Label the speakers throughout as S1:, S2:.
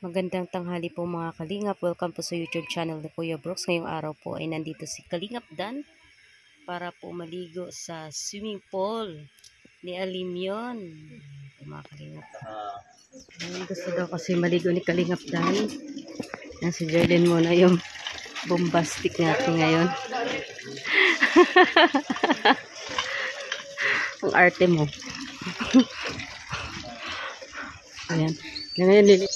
S1: Magandang tanghali po mga kalingap. Welcome po sa YouTube channel ni Kuya Brooks. Ngayong araw po ay nandito si Kalingap Dan para po maligo sa swimming pool ni Alimyon. Mga kalingap. Gusto daw kasi maligo ni Kalingap Dan. Yan si Jerlyn muna yung bombastic natin ngayon. Ang arte mo. Ayan. Ngayon lilit.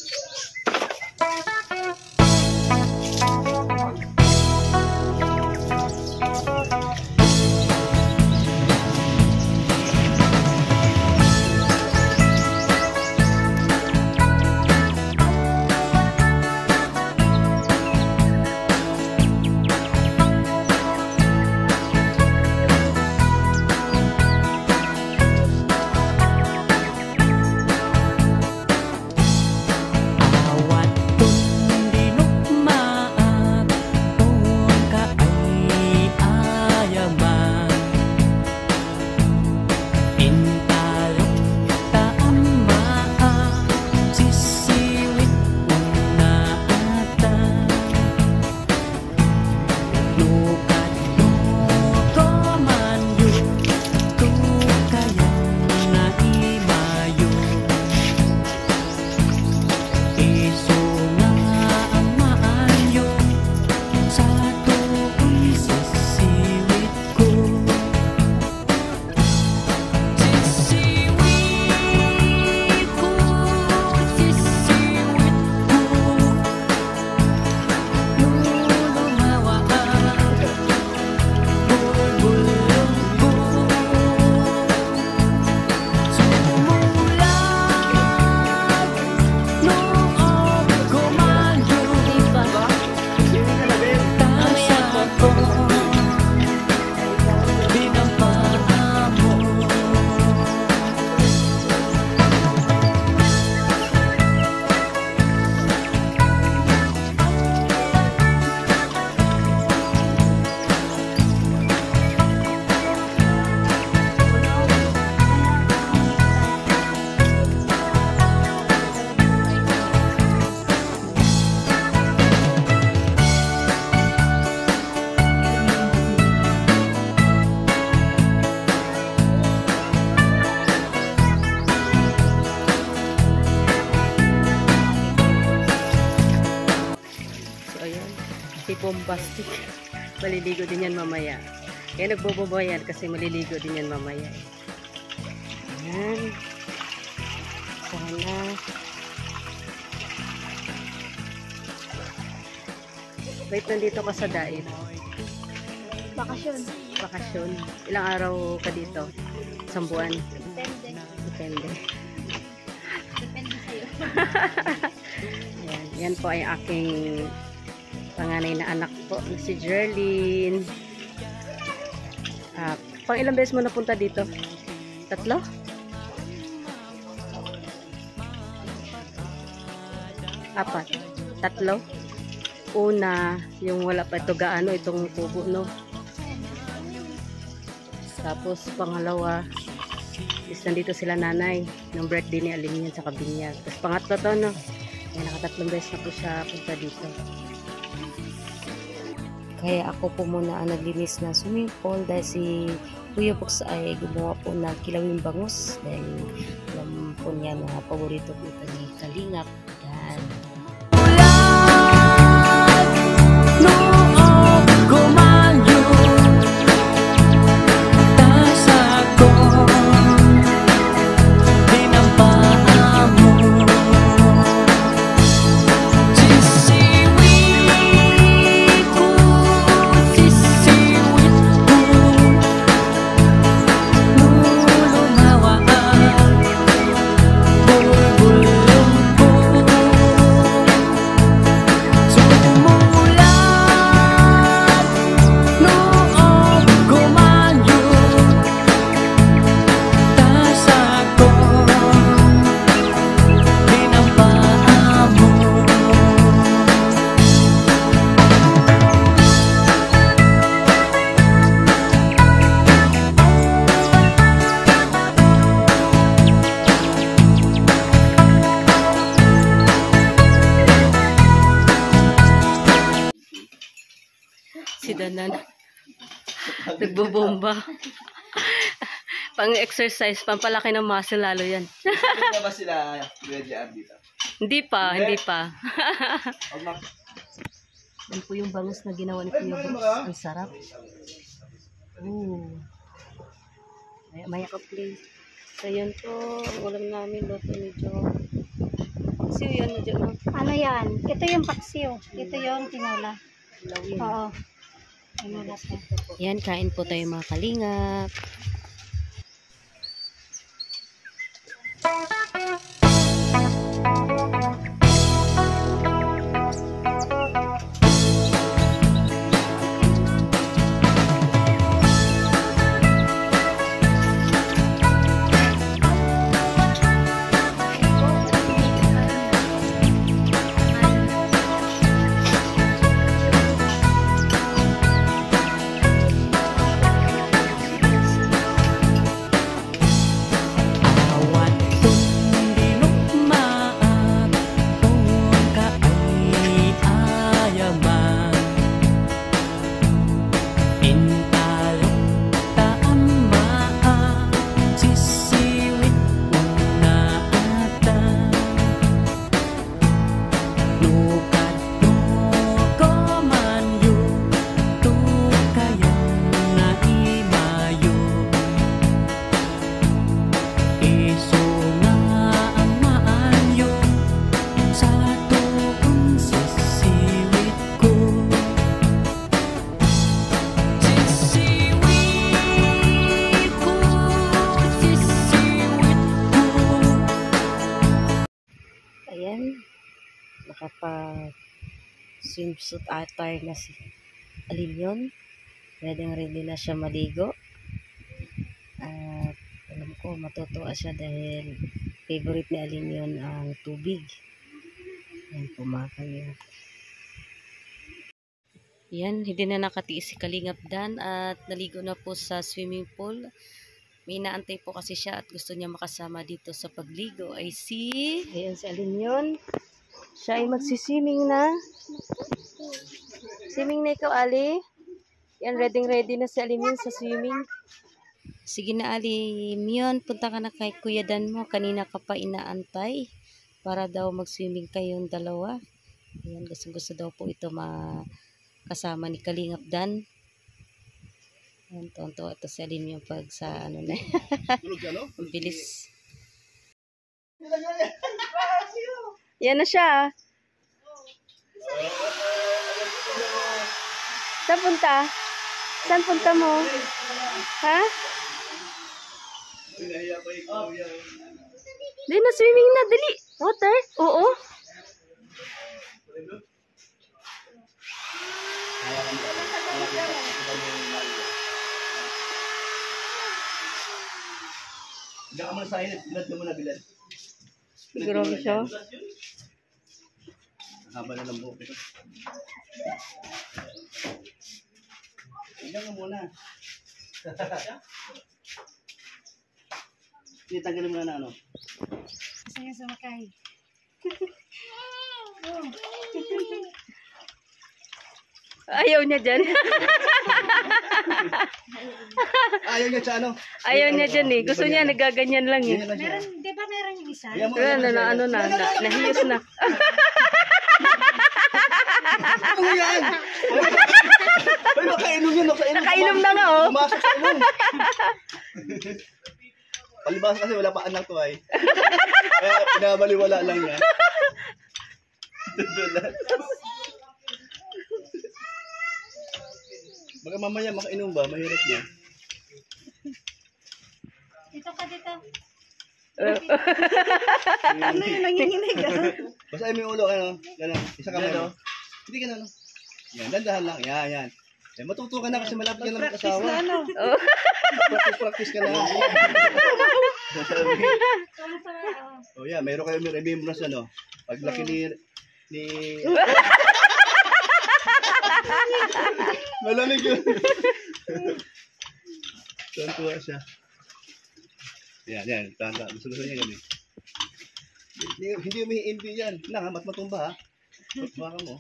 S1: Bombastic. Maliligo din yan mamaya. Kaya nagbobobo yan kasi maliligo din yan mamaya. Ayan. Sana. Wait, nandito ka sa Daet.
S2: Bakasyon.
S1: Bakasyon. Ilang araw ka dito? Isang buwan?
S2: Depende.
S1: Depende.
S2: Depende sa'yo.
S1: Ayan. Yan po ay aking panganay na anak po, si Jerlyn. Pang ilang beses mo napunta dito? 3? 4? 3? Una, yung wala pa ito gaano, itong kubo, no? Tapos, pangalawa, is nandito sila nanay, ng birthday ni Alimyon sa Kabinyag. Tapos, pangatlo to, no? Ay, naka-3 beses na po siya punta dito. Kaya ako po muna ang naglinis na swimming pool dahil si Kuya Brooks ay gumawa po ng kilawing bangus dahil alam po niya na paborito po ito ni Kalingap. Yan. daanan. Nagbubomba. Pang-exercise, pampalaki ng muscle lalo yan.
S3: Hindi ba sila JR dito?
S1: Hindi pa,
S3: Hindi.
S1: hindi pa. Yan po yung bangus na ginawa ni Kuya Brooks. Ang sarap. Ooh. Maya ka play. So yun po, ang ulam namin, luto ni John. Siyo yan na John.
S2: Ano yan? Ito yung paksiw. Ito yung tinola.
S1: Lawin.
S2: Oo. Tinola siya.
S1: Yan, kain po tayo mga kalingap. Ayan, nakapag-swimsuit attire na si Alimyon. Ready na siya maligo. At alam ko matutuwa siya dahil favorite ni Alimyon ang tubig. Ayan po mga kalingap. Yan, hindi na nakatiis si Kalingap Dan at naligo na po sa swimming pool. May inaantay po kasi siya at gusto niya makasama dito sa pagligo ay ayan si Alimyon. Siya ay magsiswimming na. Swimming na ikaw, Ali. Yan, ready na si Alimyon sa swimming. Sige na, Alimyon. Punta ka na kay Kuya Dan mo. Kanina ka pa inaantay para daw mag-swimming kayong dalawa. Ayan, gusto daw po ito kasama ni Kalingap Dan. Ayan, tonto ito si Alimyon pag sa ano na. Ang bilis. Yan na siya. Saan punta? Saan punta mo? Ha? Dali na, swimming na. Dali. Water? Oo.
S3: Diyan ka muna sa init. Bilad ka muna, bilad.
S1: Grabe siya.
S3: Haba na ng buhok ito. Diyan ka muna. Tanggalin mo na ano.
S2: Masaya sumakay.
S1: Ayaw niya dyan.
S3: Ayaw niya sa ano?
S1: Ayaw niya dyan eh. Gusto niya nagaganyan lang eh.
S2: Meron, di ba meron yung isa?
S1: Nahiyos na.
S3: Ano yan? Ay, nakainom yun.
S1: Nakainom na nga oh.
S3: Pumasok sa inom. Palibas kasi wala pa anak to ay. Kaya pinabaliwala lang yan. Tudulat. Baka mamaya makainom ba? Mahirap na.
S2: Dito ka dito.
S1: Ano yun? Nanginginig ah.
S3: Basahin mo yung ulo. Ano? Gano'n. Isa kamay mo. Hindi gano'n. Yan. Dandahan lang. Yan. Eh, matuto ka na kasi malapit ka na mag-asawa. Practice ka na. Oh yeah, mayroon kayo may remembrance ano. Paglaki ni malamig yun. Tuwa siya. Yan. Tanda. Gusto niya yan eh. Hindi umiimbi yan. Matumba ha. Baka mo.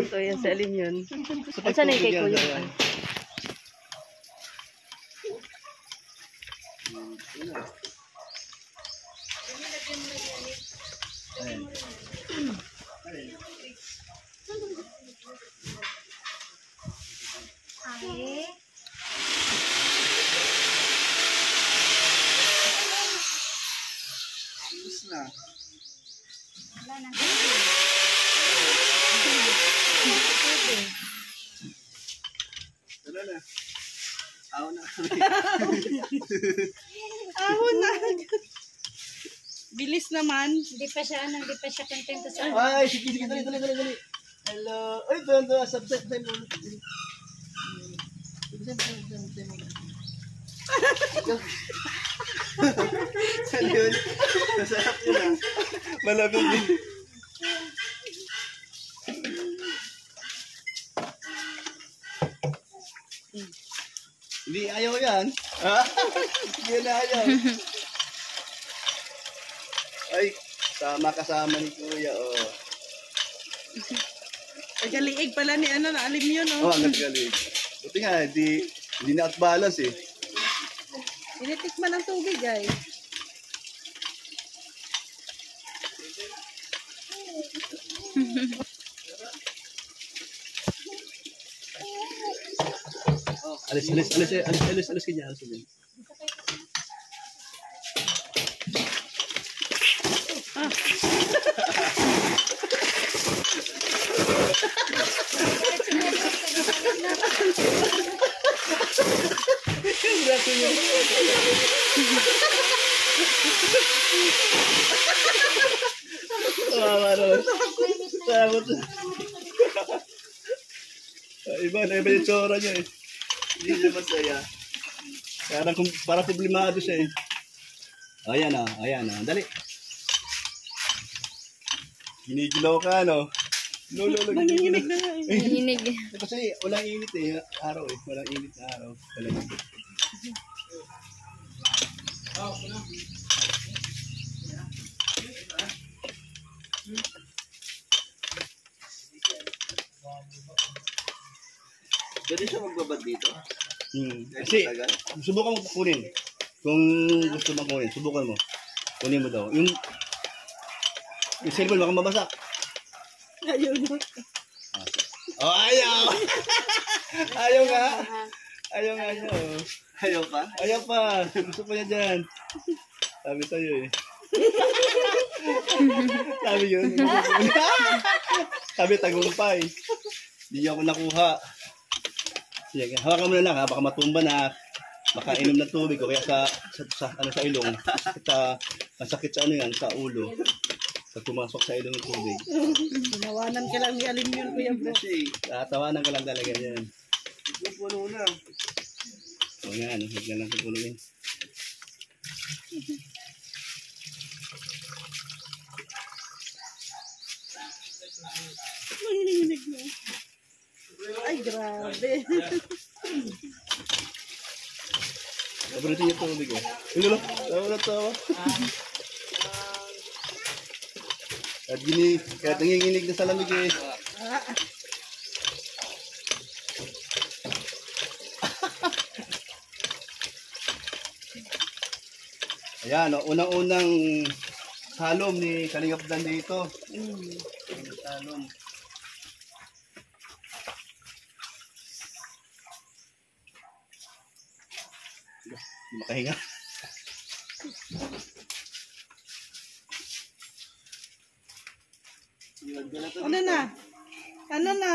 S1: Ito yan sa alim yun.
S3: Sa
S1: Saan na yung kay
S3: pagtubig yan,
S1: Kuya?
S3: ayan. Ayan.
S2: Ay.
S3: Tapos na.
S2: Wala na.
S3: Wala na. Ako na.
S4: Ahon na. Bilis naman.
S2: Hindi pa siya kontento sa
S3: Ay, sige, sige, dali. Hello. Ay, ito, subside mo. Saan yun? Masarap yun ah. Malapit din. Hindi ayaw yan. Ha? Hindi na ayaw. Ay, kasama ni Kuya, oh.
S4: Nagaliig pala ni ano na alim yun,
S3: Oh,
S4: oh.
S3: ang galing. Buti nga, hindi na out-balance eh.
S4: Tinitikman ng tubig, ay.
S3: Alis ka dyan. Kawawa naman. Takot. Iba yung tsura niya eh. Hindi siya masaya. Parang problemado siya eh. Ayan ah. Dali. Ginigilaw ka, no?
S4: Nanginginig na nga, eh.
S1: Nanginig.
S3: Kasi walang init eh. Araw eh. Walang init na araw. Walang init.
S5: Pwede siya magbabad dito?
S3: Kasi, subukan mo kunin. Kung gusto mo kunin, subukan mo. Kunin mo daw. Yung cellphone, baka mabasa.
S4: Ayaw na.
S3: Oh, ayaw! Ayaw nga. Ayaw nga siya, oh.
S5: Ayaw pa?
S3: Ayaw pa. Gusto pa niya dyan. Sabi sa'yo eh. Sabi yun. Sabi tagumpay. Hindi niya ako nakuha. Sige, hawakan mo na lang ha. Baka matumba na. Baka inom ng tubig o kaya sa ilong. Masakit sa ano yan, sa ulo. Pag pumasok sa ilong ng tubig.
S4: Tinawanan ka lang ni alim yun, Kuya Bro.
S3: Kasi, tatawanan ka lang talaga yan.
S5: Puno na.
S3: O yan, huwag na lang pupunuin.
S4: Nanginginig na. Ay, grabe.
S3: Pabritin niya tubig eh. Ano na? Tawa. Kahit nanginginig na sa lamig eh. Ayan, unang-unang salom ni Kalingap Dan dito. Salom. Makahinga.
S4: Ano na? Ano na?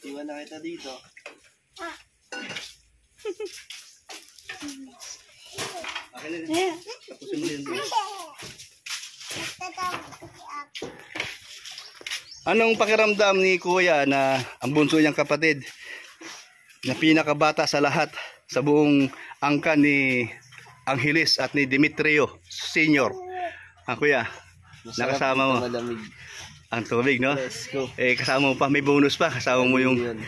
S5: Iwan na kita dito.
S3: Akin na rin.
S4: Eh,
S3: Tapusin mo yun. Anong pakiramdam ni Kuya na ang bunso niyang kapatid na pinakabata sa lahat sa buong angkan ni Angeles at ni Demetrio Senior? Kuya, nakasama mo
S5: Malamig.
S3: ang tubig, no?
S5: Let's go.
S3: Kasama mo pa, may bonus pa. Kasama mo yung
S5: Yun.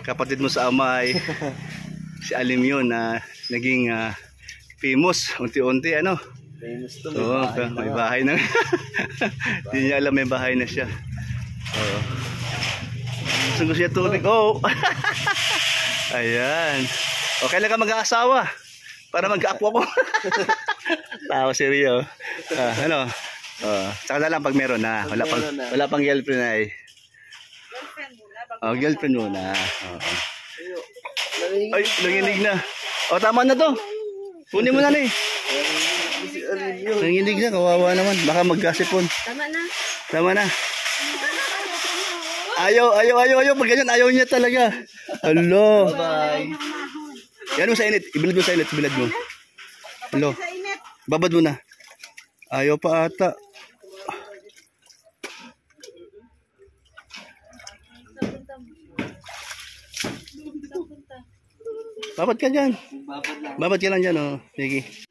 S3: kapatid mo sa ama ay si Alim yun na naging famous unti-unti, ano?
S5: Famous to.
S3: Oo, may bahay na. Hindi niya alam may bahay na siya. Oo. Gusto niya tubig. Oh! Ayan. O, kailan ka mag-aasawa? Para mag-aakwa ko. Tao si Rio. Ano? Tsaka na lang pag meron na. Wala pang girlfriend na eh. Girlfriend muna. Ay, nanginig na. O, tama na to. Kunin mo na na eh. Nanginig na, kawawa naman. Baka magkasipon. Tama na. Ayaw. Pag ganyan, ayaw niya talaga. Hello.
S5: Bye.
S3: Yan mo sa init. Ibilad mo sa init. Ibilad mo. Hello. Babad mo na. Ayaw pa ata. Babad ka dyan. Babad ka lang dyan, oh. Sige.